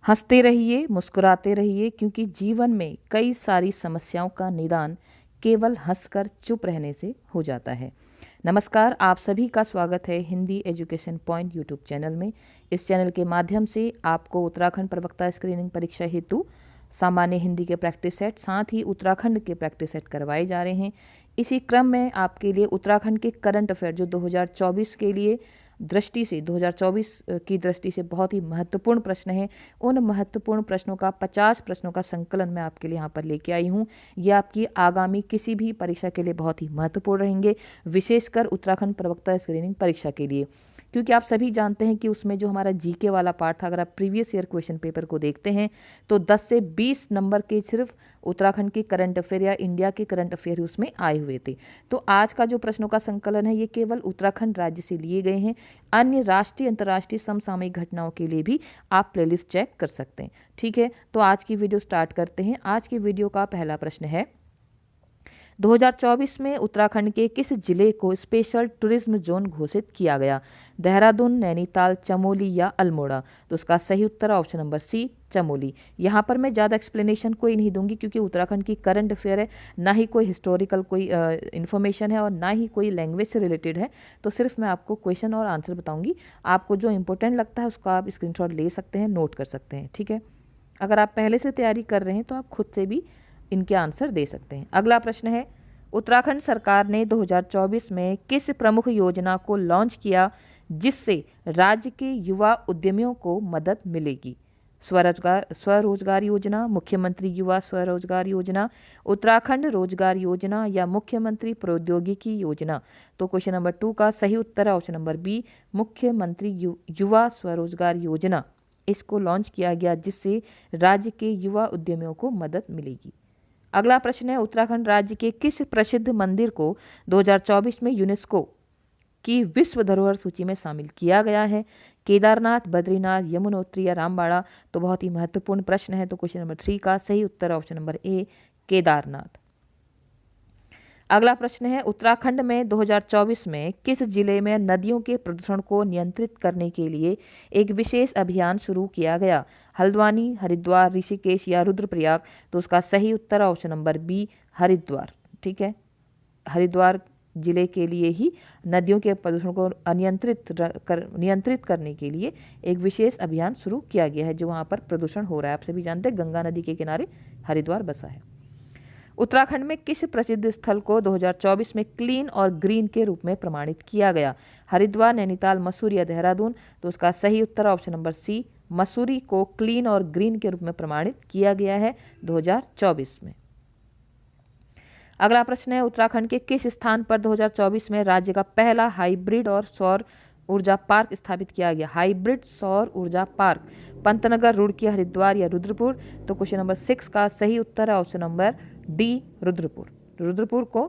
हंसते रहिए, मुस्कुराते रहिए, क्योंकि जीवन में कई सारी समस्याओं का निदान केवल हंसकर चुप रहने से हो जाता है। नमस्कार, आप सभी का स्वागत है Hindi education point YouTube channel में। इस चैनल के माध्यम से आपको उत्तराखंड प्रवक्ता स्क्रीनिंग परीक्षा हेतु सामान्य हिंदी के प्रैक्टिस सेट, साथ ही उत्तराखंड के प्रैक्टिस सेट करवाए जा रहे हैं। इसी क्रम में आपके लिए उत्तराखंड के करंट अफेयर जो 2024 के लिए दृष्टि से 2024 की दृष्टि से बहुत ही महत्वपूर्ण प्रश्न है, उन महत्वपूर्ण प्रश्नों का 50 प्रश्नों का संकलन मैं आपके लिए यहाँ पर लेके आई हूँ। ये आपकी आगामी किसी भी परीक्षा के लिए बहुत ही महत्वपूर्ण रहेंगे, विशेषकर उत्तराखंड प्रवक्ता स्क्रीनिंग परीक्षा के लिए, क्योंकि आप सभी जानते हैं कि उसमें जो हमारा जीके वाला पार्ट था, अगर आप प्रीवियस ईयर क्वेश्चन पेपर को देखते हैं तो 10 से 20 नंबर के सिर्फ उत्तराखंड के करंट अफेयर या इंडिया के करंट अफेयर उसमें आए हुए थे। तो आज का जो प्रश्नों का संकलन है ये केवल उत्तराखंड राज्य से लिए गए हैं। अन्य राष्ट्रीय अंतर्राष्ट्रीय समसामयिक घटनाओं के लिए भी आप प्लेलिस्ट चेक कर सकते हैं। ठीक है, तो आज की वीडियो स्टार्ट करते हैं। आज की वीडियो का पहला प्रश्न है, 2024 में उत्तराखंड के किस जिले को स्पेशल टूरिज्म जोन घोषित किया गया? देहरादून, नैनीताल, चमोली या अल्मोड़ा? तो उसका सही उत्तर ऑप्शन नंबर सी, चमोली। यहाँ पर मैं ज़्यादा एक्सप्लेनेशन कोई नहीं दूंगी, क्योंकि उत्तराखंड की करंट अफेयर है, ना ही कोई हिस्टोरिकल कोई इन्फॉर्मेशन है और ना ही कोई लैंग्वेज से रिलेटेड है। तो सिर्फ मैं आपको क्वेश्चन और आंसर बताऊंगी। आपको जो इंपॉर्टेंट लगता है उसका आप स्क्रीनशॉट ले सकते हैं, नोट कर सकते हैं। ठीक है, अगर आप पहले से तैयारी कर रहे हैं तो आप खुद से भी इनके आंसर दे सकते हैं। अगला प्रश्न है, उत्तराखंड सरकार ने 2024 में किस प्रमुख योजना को लॉन्च किया जिससे राज्य के युवा उद्यमियों को मदद मिलेगी? स्वरोजगार योजना, मुख्यमंत्री युवा स्वरोजगार योजना, उत्तराखंड रोजगार योजना या मुख्यमंत्री प्रौद्योगिकी योजना? तो क्वेश्चन नंबर 2 का सही उत्तर है ऑप्शन नंबर बी, मुख्यमंत्री युवा स्वरोजगार योजना। इसको लॉन्च किया गया जिससे राज्य के युवा उद्यमियों को मदद मिलेगी। अगला प्रश्न है, उत्तराखंड राज्य के किस प्रसिद्ध मंदिर को 2024 में यूनेस्को की विश्व धरोहर सूची में शामिल किया गया है? केदारनाथ, बद्रीनाथ, यमुनोत्री या रामबाड़ा? तो बहुत ही महत्वपूर्ण प्रश्न है। तो क्वेश्चन नंबर 3 का सही उत्तर ऑप्शन नंबर ए, केदारनाथ। अगला प्रश्न है, उत्तराखंड में 2024 में किस जिले में नदियों के प्रदूषण को नियंत्रित करने के लिए एक विशेष अभियान शुरू किया गया? हल्द्वानी, हरिद्वार, ऋषिकेश या रुद्रप्रयाग? तो उसका सही उत्तर ऑप्शन नंबर बी, हरिद्वार। ठीक है, हरिद्वार जिले के लिए ही नदियों के प्रदूषण को नियंत्रित करने के लिए एक विशेष अभियान शुरू किया गया है, जो वहाँ पर प्रदूषण हो रहा है। आप सभी जानते हैं गंगा नदी के किनारे हरिद्वार बसा है। उत्तराखंड में किस प्रसिद्ध स्थल को 2024 में क्लीन और ग्रीन के रूप में प्रमाणित किया गया? हरिद्वार, नैनीताल, मसूरी या देहरादून? तो उसका सही उत्तर ऑप्शन नंबर सी, मसूरी को क्लीन और ग्रीन के रूप में प्रमाणित किया गया है 2024 में। अगला प्रश्न है, उत्तराखंड के किस स्थान पर 2024 में राज्य का पहला हाइब्रिड और सौर ऊर्जा पार्क स्थापित किया गया? हाइब्रिड सौर ऊर्जा पार्क, पंतनगर, रुड़की, हरिद्वार या रुद्रपुर? तो क्वेश्चन नंबर 6 का सही उत्तर है option number D, Rudrapur. Rudrapur को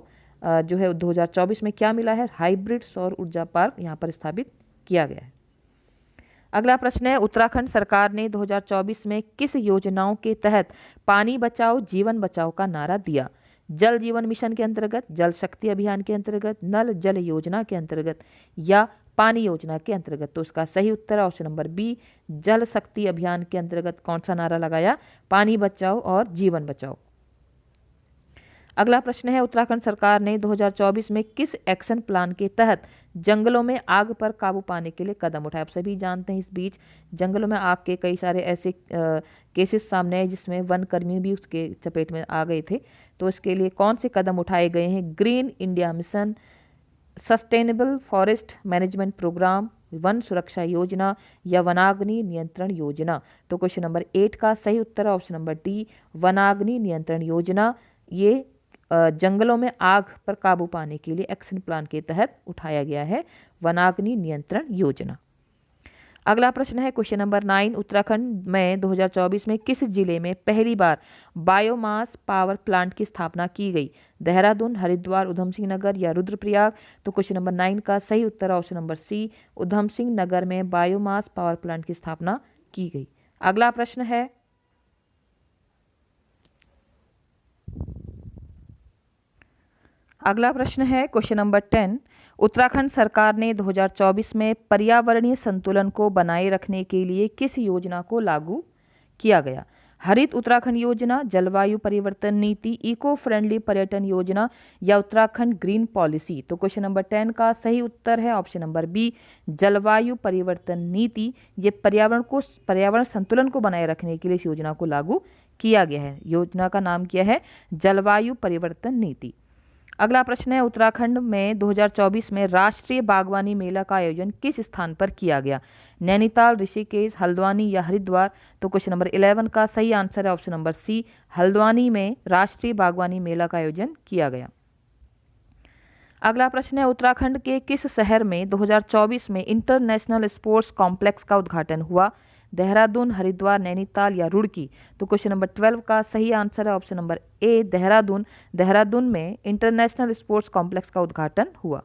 जो है 2024 में क्या मिला है? हाइब्रिड सौर ऊर्जा पार्क यहाँ पर स्थापित किया गया है। अगला प्रश्न है, उत्तराखंड सरकार ने 2024 में किस योजनाओं के तहत पानी बचाओ जीवन बचाओ का नारा दिया? जल जीवन मिशन के अंतर्गत, जल शक्ति अभियान के अंतर्गत, नल जल योजना के अंतर्गत या पानी योजना के अंतर्गत? तो उसका सही उत्तर ऑप्शन नंबर बी, जल शक्ति अभियान के अंतर्गत कौन सा नारा लगाया? पानी बचाओ और जीवन बचाओ। अगला प्रश्न है, उत्तराखंड सरकार ने 2024 में किस एक्शन प्लान के तहत जंगलों में आग पर काबू पाने के लिए कदम उठाए? आप सभी जानते हैं इस बीच जंगलों में आग के कई सारे ऐसे केसेस सामने आए जिसमें वन कर्मी भी उसके चपेट में आ गए थे। तो इसके लिए कौन से कदम उठाए गए हैं? Green India mission, sustainable forest management programme, वन सुरक्षा योजना या वनाग्नि नियंत्रण योजना? तो क्वेश्चन नंबर 8 का सही उत्तर ऑप्शन नंबर डी, वनाग्नि नियंत्रण योजना। ये जंगलों में आग पर काबू पाने के लिए एक्शन प्लान के तहत उठाया गया है वनाग्नि नियंत्रण योजना। अगला प्रश्न है, क्वेश्चन नंबर 9, उत्तराखंड में 2024 में किस जिले में पहली बार बायोमास पावर प्लांट की स्थापना की गई? देहरादून, हरिद्वार, उधम सिंह नगर या रुद्रप्रयाग? तो क्वेश्चन नंबर 9 का सही उत्तर ऑप्शन नंबर सी, उधम सिंह नगर में बायोमास पावर प्लांट की स्थापना की गई। अगला प्रश्न है, क्वेश्चन नंबर 10, उत्तराखंड सरकार ने 2024 में पर्यावरणीय संतुलन को बनाए रखने के लिए किस योजना को लागू किया गया? हरित उत्तराखंड योजना, जलवायु परिवर्तन नीति, इको फ्रेंडली पर्यटन योजना या उत्तराखंड ग्रीन पॉलिसी? तो क्वेश्चन नंबर 10 का सही उत्तर है ऑप्शन नंबर बी, जलवायु परिवर्तन नीति। ये पर्यावरण संतुलन को बनाए रखने के लिए इस योजना को लागू किया गया है। योजना का नाम क्या है? जलवायु परिवर्तन नीति। अगला प्रश्न है, उत्तराखंड में 2024 में राष्ट्रीय बागवानी मेला का आयोजन किस स्थान पर किया गया? नैनीताल, ऋषिकेश, हल्द्वानी या हरिद्वार? तो क्वेश्चन नंबर 11 का सही आंसर है ऑप्शन नंबर सी, हल्द्वानी में राष्ट्रीय बागवानी मेला का आयोजन किया गया। अगला प्रश्न है, उत्तराखंड के किस शहर में 2024 में इंटरनेशनल स्पोर्ट्स कॉम्प्लेक्स का उद्घाटन हुआ? देहरादून, हरिद्वार, नैनीताल या रुड़की? तो क्वेश्चन नंबर 12 का सही आंसर है option number A, Dehradun. Dehradun में इंटरनेशनल स्पोर्ट्स कॉम्प्लेक्स का उद्घाटन हुआ।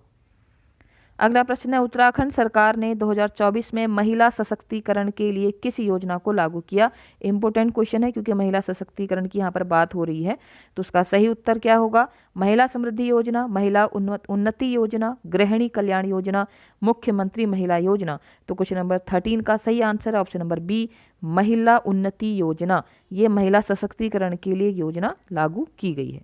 अगला प्रश्न है, उत्तराखंड सरकार ने 2024 में महिला सशक्तिकरण के लिए किस योजना को लागू किया? इंपॉर्टेंट क्वेश्चन है क्योंकि महिला सशक्तिकरण की यहाँ पर बात हो रही है। तो उसका सही उत्तर क्या होगा? महिला समृद्धि योजना, महिला उन्नति योजना, गृहिणी कल्याण योजना, मुख्यमंत्री महिला योजना? तो क्वेश्चन नंबर 13 का सही आंसर है ऑप्शन नंबर बी, महिला उन्नति योजना। ये महिला सशक्तिकरण के लिए योजना लागू की गई है।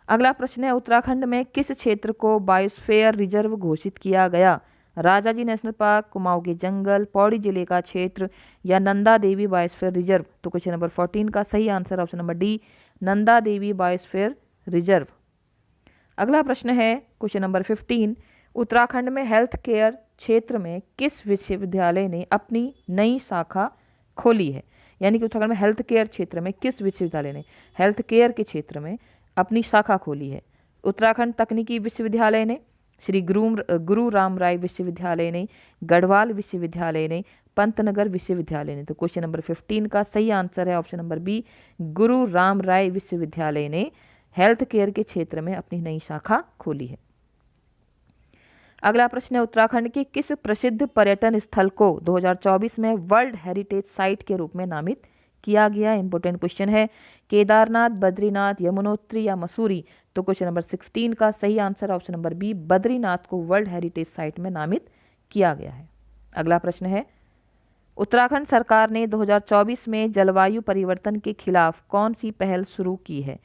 अगला प्रश्न है, उत्तराखंड में किस क्षेत्र को बायोस्फीयर रिजर्व घोषित किया गया? राजाजी नेशनल पार्क, कुमाऊं के जंगल, पौड़ी जिले का क्षेत्र या नंदा देवी बायोस्फीयर रिजर्व? तो क्वेश्चन नंबर 14 का सही answer option number D, Nanda Devi biosphere reserve. अगला प्रश्न है, क्वेश्चन नंबर 15, उत्तराखंड में हेल्थ केयर क्षेत्र में किस विश्वविद्यालय ने अपनी नई शाखा खोली है? यानी कि उत्तराखंड में हेल्थ केयर क्षेत्र में किस विश्वविद्यालय ने हेल्थ केयर के क्षेत्र में अपनी शाखा खोली है? उत्तराखंड तकनीकी विश्वविद्यालय ने, श्री गुरु राम राय विश्वविद्यालय ने, गढ़वाल विश्वविद्यालय ने, पंतनगर विश्वविद्यालय ने? तो क्वेश्चन नंबर 15 का सही आंसर है ऑप्शन नंबर बी, गुरु राम राय विश्वविद्यालय ने हेल्थ केयर के क्षेत्र में अपनी नई शाखा खोली है। अगला प्रश्न है, उत्तराखंड के किस प्रसिद्ध पर्यटन स्थल को 2024 में वर्ल्ड हेरिटेज साइट के रूप में नामित किया गया? इंपोर्टेंट क्वेश्चन है। केदारनाथ, बद्रीनाथ, यमुनोत्री या मसूरी? तो क्वेश्चन नंबर 16 का सही answer option number B, Badrinath को वर्ल्ड हेरिटेज साइट में नामित किया गया है। अगला प्रश्न है, उत्तराखंड सरकार ने 2024 में जलवायु परिवर्तन के खिलाफ कौन सी पहल शुरू की है?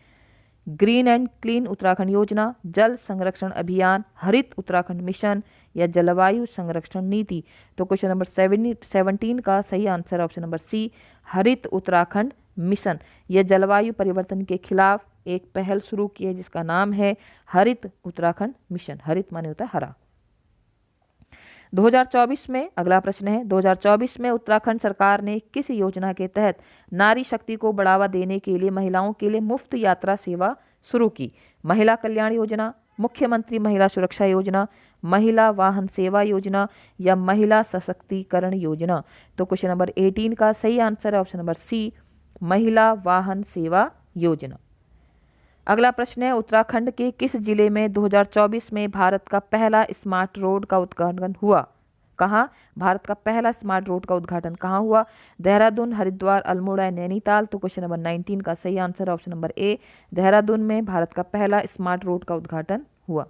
ग्रीन एंड क्लीन उत्तराखंड योजना, जल संरक्षण अभियान, हरित उत्तराखंड मिशन या जलवायु संरक्षण नीति? तो क्वेश्चन नंबर 17 का सही आंसर ऑप्शन नंबर सी, हरित उत्तराखंड मिशन। यह जलवायु परिवर्तन के खिलाफ एक पहल शुरू की है जिसका नाम है हरित उत्तराखंड मिशन। हरित माने होता है हरा। 2024 में अगला प्रश्न है, 2024 में उत्तराखंड सरकार ने किस योजना के तहत नारी शक्ति को बढ़ावा देने के लिए महिलाओं के लिए मुफ्त यात्रा सेवा शुरू की? महिला कल्याण योजना, मुख्यमंत्री महिला सुरक्षा योजना, महिला वाहन सेवा योजना या महिला सशक्तिकरण योजना? तो क्वेश्चन नंबर 18 का सही आंसर है ऑप्शन नंबर सी, महिला वाहन सेवा योजना। अगला प्रश्न है, उत्तराखंड के किस जिले में 2024 में भारत का पहला स्मार्ट रोड का उद्घाटन हुआ? कहाँ? भारत का पहला स्मार्ट रोड का उद्घाटन कहाँ हुआ? देहरादून, हरिद्वार, अल्मोड़ा, नैनीताल? तो क्वेश्चन नंबर 19 का सही answer option number A, Dehradun में भारत का पहला स्मार्ट रोड का उद्घाटन हुआ।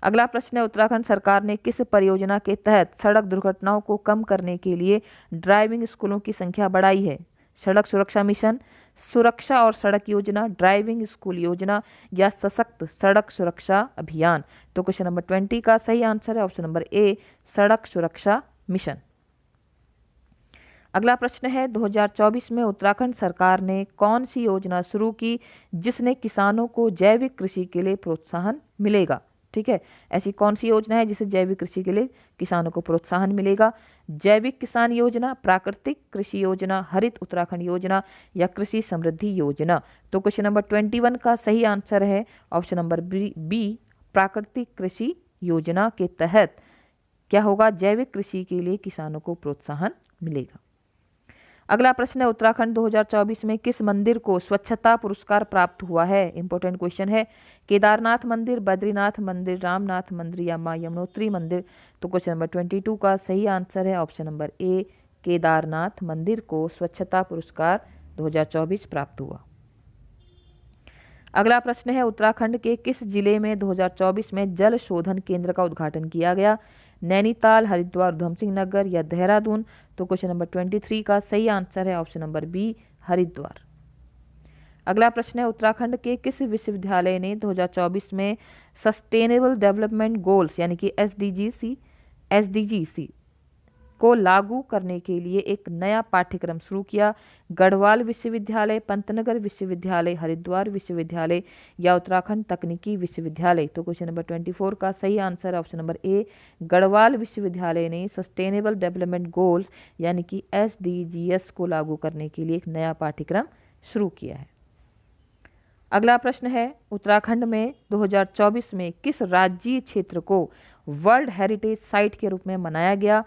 अगला प्रश्न है, उत्तराखंड सरकार ने किस परियोजना के तहत सड़क दुर्घटनाओं को कम करने के लिए ड्राइविंग स्कूलों की संख्या बढ़ाई है? सड़क सुरक्षा मिशन, सुरक्षा और सड़क योजना, ड्राइविंग स्कूल योजना या सशक्त सड़क सुरक्षा अभियान? तो क्वेश्चन नंबर 20 का सही आंसर है ऑप्शन नंबर ए, सड़क सुरक्षा मिशन। अगला प्रश्न है, 2024 में उत्तराखंड सरकार ने कौन सी योजना शुरू की जिसने किसानों को जैविक कृषि के लिए प्रोत्साहन मिलेगा? ठीक है, ऐसी कौन सी योजना है जिससे जैविक कृषि के लिए किसानों को प्रोत्साहन मिलेगा? जैविक किसान योजना, प्राकृतिक कृषि योजना, हरित उत्तराखंड योजना या कृषि समृद्धि योजना? तो क्वेश्चन नंबर 21 का सही आंसर है ऑप्शन नंबर बी, प्राकृतिक कृषि योजना के तहत क्या होगा? जैविक कृषि के लिए किसानों को प्रोत्साहन मिलेगा। अगला प्रश्न है, उत्तराखंड 2024 में किस मंदिर को स्वच्छता पुरस्कार प्राप्त हुआ है? इंपॉर्टेंट क्वेश्चन है। केदारनाथ मंदिर, बद्रीनाथ मंदिर, रामनाथ मंदिर या मां यमुनोत्री मंदिर? तो क्वेश्चन नंबर 22 का सही आंसर है ऑप्शन नंबर ए, केदारनाथ मंदिर को स्वच्छता पुरस्कार 2024 प्राप्त हुआ। अगला प्रश्न है, उत्तराखंड के किस जिले में 2024 में जल शोधन केंद्र का उद्घाटन किया गया? नैनीताल, हरिद्वार, उधमसिंह नगर या देहरादून? तो क्वेश्चन नंबर 23 का सही आंसर है ऑप्शन नंबर बी, हरिद्वार। अगला प्रश्न है, उत्तराखंड के किस विश्वविद्यालय ने 2024 में सस्टेनेबल डेवलपमेंट गोल्स यानी कि एसडीजी को लागू करने के लिए एक नया पाठ्यक्रम शुरू किया? गढ़वाल विश्वविद्यालय, पंतनगर विश्वविद्यालय, हरिद्वार विश्वविद्यालय या उत्तराखंड तकनीकी विश्वविद्यालय? तो क्वेश्चन नंबर 24 का सही answer option number A, Garhwal विश्वविद्यालय ने सस्टेनेबल डेवलपमेंट गोल्स यानी कि एसडीजीएस को लागू करने के लिए एक नया पाठ्यक्रम शुरू किया है। अगला प्रश्न है, उत्तराखंड में 2024 में किस राज्य क्षेत्र को वर्ल्ड हेरिटेज साइट के रूप में मनाया गया?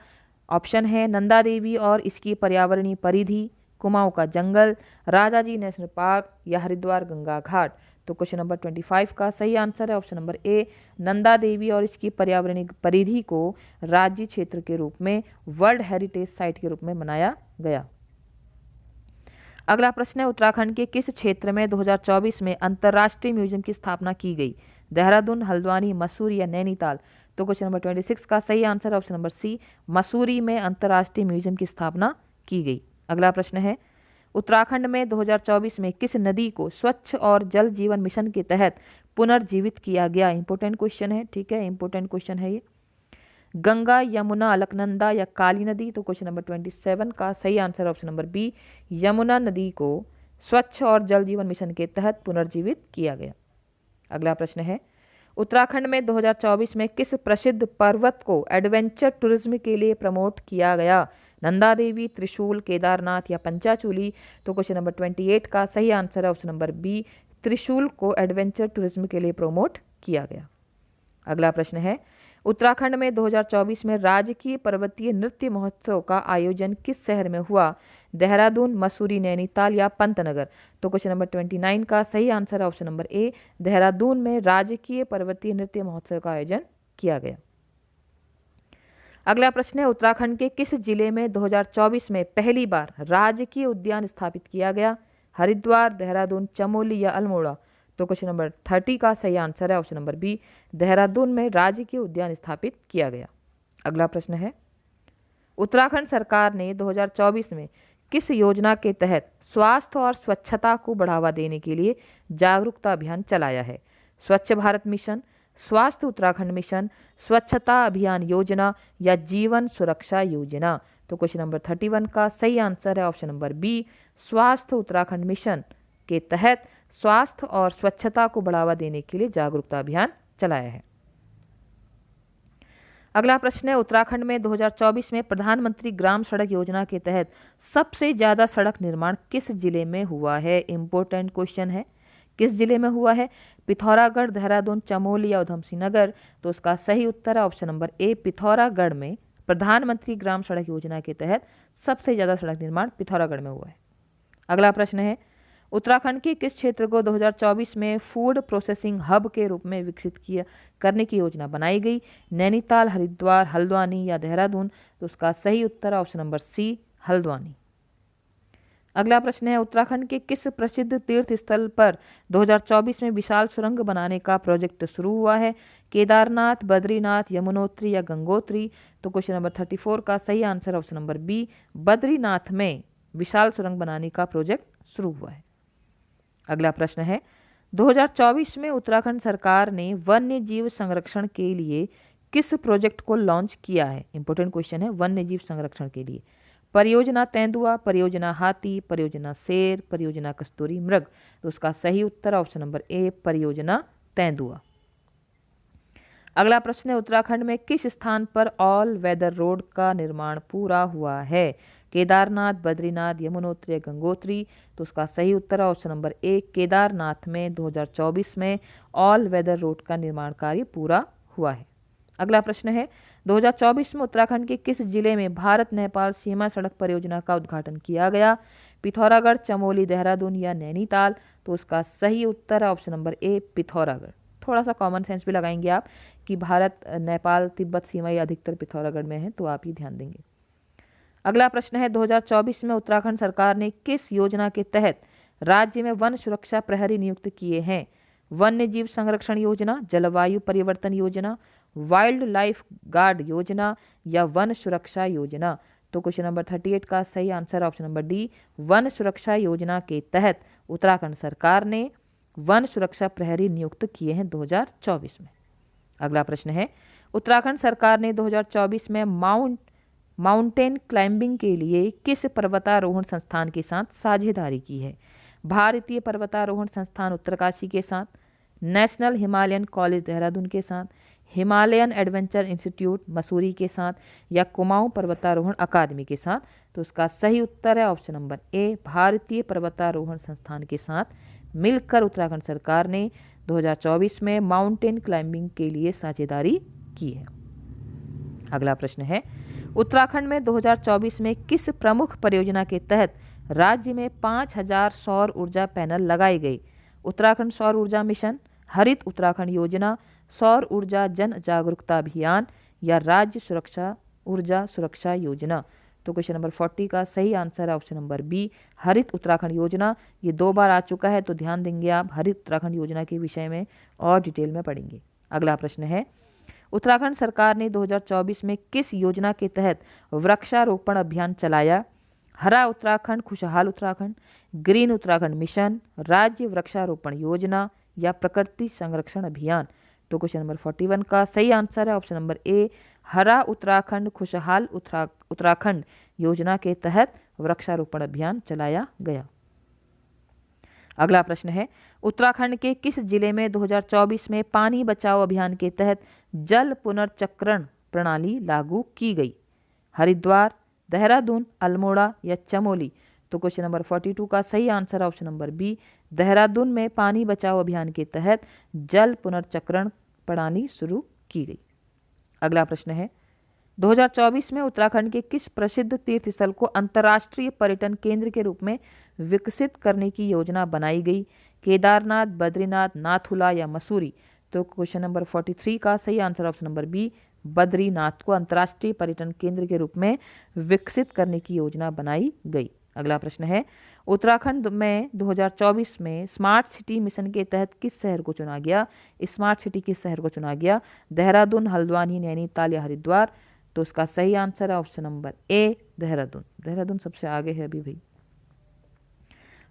ऑप्शन है नंदा देवी और इसकी पर्यावरणीय परिधि, कुमाऊं का जंगल, राजाजी नेशनल पार्क या हरिद्वार गंगा घाट? तो क्वेश्चन नंबर 25 का सही आंसर है option number A, Nanda Devi और इसकी पर्यावरणीय परिधि को राज्य क्षेत्र के रूप में वर्ल्ड हेरिटेज साइट के रूप में मनाया गया। अगला प्रश्न है, उत्तराखंड के किस क्षेत्र में 2024 में अंतर्राष्ट्रीय म्यूजियम की स्थापना की गई? देहरादून, हल्द्वानी, मसूरी या नैनीताल? तो क्वेश्चन नंबर 26 का सही answer option number C, Mussoorie में अंतर्राष्ट्रीय म्यूजियम की स्थापना की गई। अगला प्रश्न है, उत्तराखंड में 2024 में किस नदी को स्वच्छ और जल जीवन मिशन के तहत पुनर्जीवित किया गया? इंपॉर्टेंट क्वेश्चन है, ठीक है, इंपॉर्टेंट क्वेश्चन है ये। गंगा, यमुना, अलकनंदा या काली नदी? तो क्वेश्चन नंबर 27 का सही answer option number B, Yamuna नदी को स्वच्छ और जल जीवन मिशन के तहत पुनर्जीवित किया गया। अगला प्रश्न है, उत्तराखंड में 2024 में किस प्रसिद्ध पर्वत को एडवेंचर टूरिज्म के लिए प्रमोट किया गया? नंदा देवी, त्रिशूल, केदारनाथ या पंचाचूली? तो क्वेश्चन नंबर 28 का सही आंसर है ऑप्शन नंबर बी, त्रिशूल को एडवेंचर टूरिज्म के लिए प्रमोट किया गया। अगला प्रश्न है, उत्तराखंड में 2024 में राजकीय पर्वतीय नृत्य महोत्सव का आयोजन किस शहर में हुआ? देहरादून, मसूरी, नैनीताल या पंतनगर? तो क्वेश्चन नंबर 29 का सही आंसर है ऑप्शन नंबर ए, देहरादून में राजकीय पर्वतीय नृत्य महोत्सव का आयोजन किया गया। अगला प्रश्न है, उत्तराखंड के किस जिले में 2024 में पहली बार राजकीय उद्यान स्थापित किया गया? हरिद्वार, देहरादून, चमोली या अल्मोड़ा? तो क्वेश्चन नंबर 30 का सही आंसर है ऑप्शन नंबर बी, देहरादून में राजकीय उद्यान स्थापित किया गया। अगला प्रश्न है, उत्तराखंड सरकार ने 2024 में किस योजना के तहत स्वास्थ्य और स्वच्छता को बढ़ावा देने के लिए जागरूकता अभियान चलाया है? स्वच्छ भारत मिशन, स्वास्थ्य उत्तराखंड मिशन, स्वच्छता अभियान योजना या जीवन सुरक्षा योजना? तो क्वेश्चन नंबर 31 का सही आंसर है ऑप्शन नंबर बी, स्वास्थ्य उत्तराखंड मिशन के तहत स्वास्थ्य और स्वच्छता को बढ़ावा देने के लिए जागरूकता अभियान चलाया है। अगला प्रश्न है, उत्तराखंड में 2024 में प्रधानमंत्री ग्राम सड़क योजना के तहत सबसे ज्यादा सड़क निर्माण किस जिले में हुआ है? इंपॉर्टेंट क्वेश्चन है, किस जिले में हुआ है? पिथौरागढ़, देहरादून, चमोली या उधमसिंह नगर? तो उसका सही उत्तर है ऑप्शन नंबर ए, पिथौरागढ़ में प्रधानमंत्री ग्राम सड़क योजना के तहत सबसे ज्यादा सड़क निर्माण पिथौरागढ़ में हुआ है। अगला प्रश्न है, उत्तराखंड के किस क्षेत्र को 2024 में फूड प्रोसेसिंग हब के रूप में विकसित करने की योजना बनाई गई? नैनीताल, हरिद्वार, हल्द्वानी या देहरादून? तो उसका सही उत्तर ऑप्शन नंबर सी, हल्द्वानी। अगला प्रश्न है, उत्तराखंड के किस प्रसिद्ध तीर्थ स्थल पर 2024 में विशाल सुरंग बनाने का प्रोजेक्ट शुरू हुआ है? केदारनाथ, बद्रीनाथ, यमुनोत्री या गंगोत्री? तो क्वेश्चन नंबर 34 का सही answer option number B, Badrinath में विशाल सुरंग बनाने का प्रोजेक्ट शुरू हुआ है। अगला प्रश्न है, 2024 में उत्तराखंड सरकार ने वन्य जीव संरक्षण के लिए किस प्रोजेक्ट को लॉन्च किया है? इंपॉर्टेंट क्वेश्चन है, वन्य जीव संरक्षण के लिए। परियोजना तेंदुआ, परियोजना हाथी, परियोजना शेर, परियोजना कस्तूरी मृग? तो उसका सही उत्तर ऑप्शन नंबर ए, परियोजना तेंदुआ। अगला प्रश्न है, उत्तराखंड में किस स्थान पर ऑल वेदर रोड का निर्माण पूरा हुआ है? केदारनाथ, बद्रीनाथ, यमुनोत्री, गंगोत्री? तो उसका सही उत्तर है ऑप्शन नंबर ए, केदारनाथ में 2024 में ऑल वेदर रोड का निर्माण कार्य पूरा हुआ है। अगला प्रश्न है, 2024 में उत्तराखंड के किस जिले में भारत नेपाल सीमा सड़क परियोजना का उद्घाटन किया गया? पिथौरागढ़, चमोली, देहरादून या नैनीताल? तो उसका सही उत्तर है ऑप्शन नंबर ए, पिथौरागढ़। थोड़ा सा कॉमन सेंस भी लगाएंगे आप कि भारत नेपाल तिब्बत सीमा ये अधिकतर पिथौरागढ़ में है, तो आप ही ध्यान देंगे। अगला प्रश्न है, 2024 में उत्तराखंड सरकार ने किस योजना के तहत राज्य में वन सुरक्षा प्रहरी नियुक्त किए हैं? वन्य जीव संरक्षण योजना, जलवायु परिवर्तन योजना, वाइल्ड लाइफ गार्ड योजना या वन सुरक्षा योजना? तो क्वेश्चन नंबर 38 का सही answer option number D, one सुरक्षा योजना के तहत उत्तराखंड सरकार ने वन सुरक्षा प्रहरी नियुक्त किए हैं 2024 में। अगला प्रश्न है, उत्तराखंड सरकार ने 2024 में माउंटेन क्लाइंबिंग के लिए किस पर्वतारोहण संस्थान के साथ साझेदारी की है? भारतीय पर्वतारोहण संस्थान उत्तरकाशी के साथ, नेशनल हिमालयन कॉलेज देहरादून के साथ, हिमालयन एडवेंचर इंस्टीट्यूट मसूरी के साथ या कुमाऊं पर्वतारोहण अकादमी के साथ? तो उसका सही उत्तर है ऑप्शन नंबर ए, भारतीय पर्वतारोहण संस्थान के साथ मिलकर उत्तराखंड सरकार ने 2024 में माउंटेन क्लाइंबिंग के लिए साझेदारी की है। अगला प्रश्न है, उत्तराखंड में 2024 में किस प्रमुख परियोजना के तहत राज्य में 5000 सौर ऊर्जा पैनल लगाए गए? उत्तराखंड सौर ऊर्जा मिशन, हरित उत्तराखंड योजना, सौर ऊर्जा जन जागरूकता अभियान या राज्य सुरक्षा ऊर्जा सुरक्षा योजना? तो क्वेश्चन नंबर 40 का सही आंसर है ऑप्शन नंबर बी, हरित उत्तराखंड योजना। ये 2 बार आ चुका है, तो ध्यान देंगे आप हरित उत्तराखंड योजना के विषय में और डिटेल में पढ़ेंगे। अगला प्रश्न है, उत्तराखंड सरकार ने 2024 में किस योजना के तहत वृक्षारोपण अभियान चलाया? हरा उत्तराखंड खुशहाल उत्तराखंड, ग्रीन उत्तराखंड मिशन, राज्य वृक्षारोपण योजना या प्रकृति संरक्षण अभियान? तो क्वेश्चन नंबर 41 का सही आंसर है ऑप्शन नंबर ए, हरा उत्तराखंड खुशहाल उत्तराखंड योजना के तहत वृक्षारोपण अभियान चलाया गया। अगला प्रश्न है, उत्तराखंड के किस जिले में 2024 में पानी बचाओ अभियान के तहत जल पुनर्चक्रण प्रणाली लागू की गई? हरिद्वार, देहरादून, अल्मोड़ा या चमोली? तो क्वेश्चन नंबर 42 का सही answer option number B, Dehradun में पानी बचाओ अभियान के तहत जल पुनर्चक्रण प्रणाली शुरू की गई। अगला प्रश्न है, 2024 में उत्तराखंड के किस प्रसिद्ध तीर्थ स्थल को अंतर्राष्ट्रीय पर्यटन केंद्र के रूप में विकसित करने की योजना बनाई गई? केदारनाथ, बद्रीनाथ, नाथुला या मसूरी? तो क्वेश्चन नंबर 43 का सही answer option number B, Badrinath को अंतर्राष्ट्रीय पर्यटन केंद्र के रूप में विकसित करने की योजना बनाई गई। अगला प्रश्न है, उत्तराखंड में 2024 में स्मार्ट सिटी मिशन के तहत किस शहर को चुना गया? स्मार्ट सिटी किस शहर को चुना गया? देहरादून, हल्द्वानी, नैनीताल या हरिद्वार? तो उसका सही आंसर है option number A, Dehradun. Dehradun सबसे आगे है अभी भाई।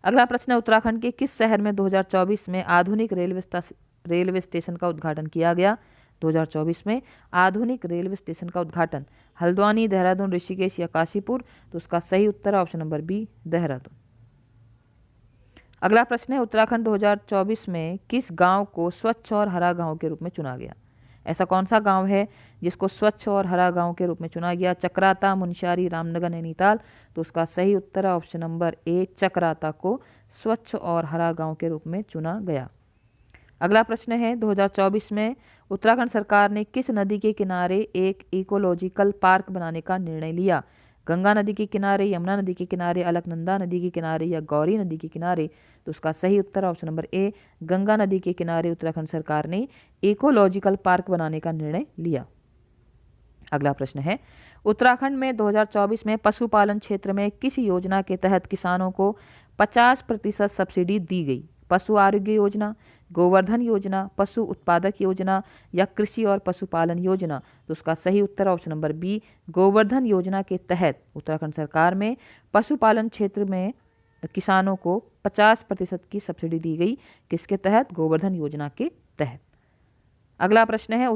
अगला प्रश्न है, उत्तराखंड के किस शहर में 2024 में आधुनिक रेलवे स्टेशन का उद्घाटन किया गया? 2024 में आधुनिक रेलवे स्टेशन का उद्घाटन हल्द्वानी, देहरादून, ऋषिकेश या काशीपुर? तो उसका सही उत्तर है ऑप्शन नंबर बी, देहरादून। अगला प्रश्न है, उत्तराखंड 2024 में किस गांव को स्वच्छ और हरा गांव के रूप में चुना गया? ऐसा कौन सा गांव है जिसको स्वच्छ और हरा गांव के रूप में चुना गया? चक्राता, मुनस्यारी, रामनगर, नैनीताल? तो उसका सही उत्तर है ऑप्शन नंबर ए, चक्राता को स्वच्छ और हरा गांव के रूप में चुना गया। अगला प्रश्न है, 2024 में उत्तराखंड सरकार ने किस नदी के किनारे एक इकोलॉजिकल पार्क बनाने का निर्णय लिया? गंगा नदी के किनारे, यमुना नदी के किनारे, अलकनंदा नदी के किनारे या गौरी नदी के किनारे? तो उसका सही उत्तर ऑप्शन नंबर ए, गंगा नदी के किनारे उत्तराखंड सरकार ने इकोलॉजिकल पार्क बनाने का निर्णय लिया। अगला प्रश्न है, उत्तराखंड में 2024 में पशुपालन क्षेत्र में किस योजना के तहत किसानों को 50% सब्सिडी दी गई? पशु आरोग्य योजना, गोवर्धन योजना, पशु उत्पादक योजना या कृषि और पशुपालन योजना? तो उसका सही उत्तर ऑप्शन नंबर बी, गोवर्धन योजना के तहत उत्तराखंड सरकार में पशुपालन क्षेत्र में किसानों को 50% की सब्सिडी दी गई। किसके तहत? गोवर्धन योजना के तहत। अगला प्रश्न है,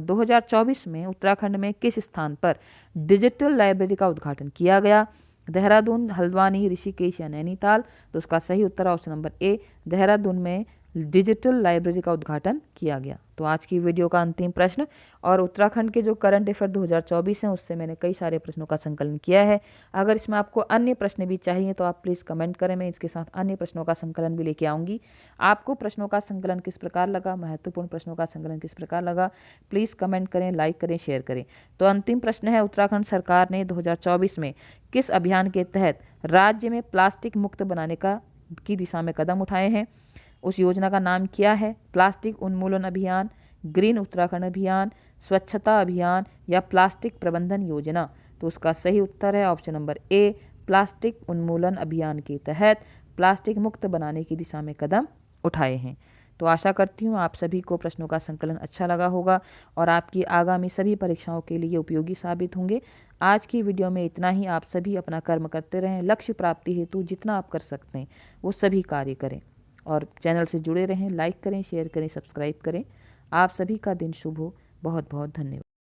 2024 में उत्तराखंड में किस स्थान पर डिजिटल लाइब्रेरी का उद्घाटन किया गया? देहरादून, हल्द्वानी, ऋषिकेश या नैनीताल? तो उसका सही उत्तर ऑप्शन नंबर ए, देहरादून में डिजिटल लाइब्रेरी का उद्घाटन किया गया। तो आज की वीडियो का अंतिम प्रश्न, और उत्तराखंड के जो करंट अफेयर 2024 हैं उससे मैंने कई सारे प्रश्नों का संकलन किया है। अगर इसमें आपको अन्य प्रश्न भी चाहिए तो आप प्लीज़ कमेंट करें, मैं इसके साथ अन्य प्रश्नों का संकलन भी लेके आऊँगी। आपको प्रश्नों का संकलन किस प्रकार लगा, महत्वपूर्ण प्रश्नों का संकलन किस प्रकार लगा, प्लीज़ कमेंट करें, लाइक करें, शेयर करें। तो अंतिम प्रश्न है, उत्तराखंड सरकार ने 2024 में किस अभियान के तहत राज्य में प्लास्टिक मुक्त बनाने की दिशा में कदम उठाए हैं? उस योजना का नाम क्या है? प्लास्टिक उन्मूलन अभियान, ग्रीन उत्तराखंड अभियान, स्वच्छता अभियान या प्लास्टिक प्रबंधन योजना? तो उसका सही उत्तर है ऑप्शन नंबर ए, प्लास्टिक उन्मूलन अभियान के तहत प्लास्टिक मुक्त बनाने की दिशा में कदम उठाए हैं। तो आशा करती हूँ आप सभी को प्रश्नों का संकलन अच्छा लगा होगा और आपकी आगामी सभी परीक्षाओं के लिए उपयोगी साबित होंगे। आज की वीडियो में इतना ही। आप सभी अपना कर्म करते रहें, लक्ष्य प्राप्ति हेतु जितना आप कर सकते हैं वो सभी कार्य करें और चैनल से जुड़े रहें। लाइक करें, शेयर करें, सब्सक्राइब करें। आप सभी का दिन शुभ हो। बहुत बहुत धन्यवाद।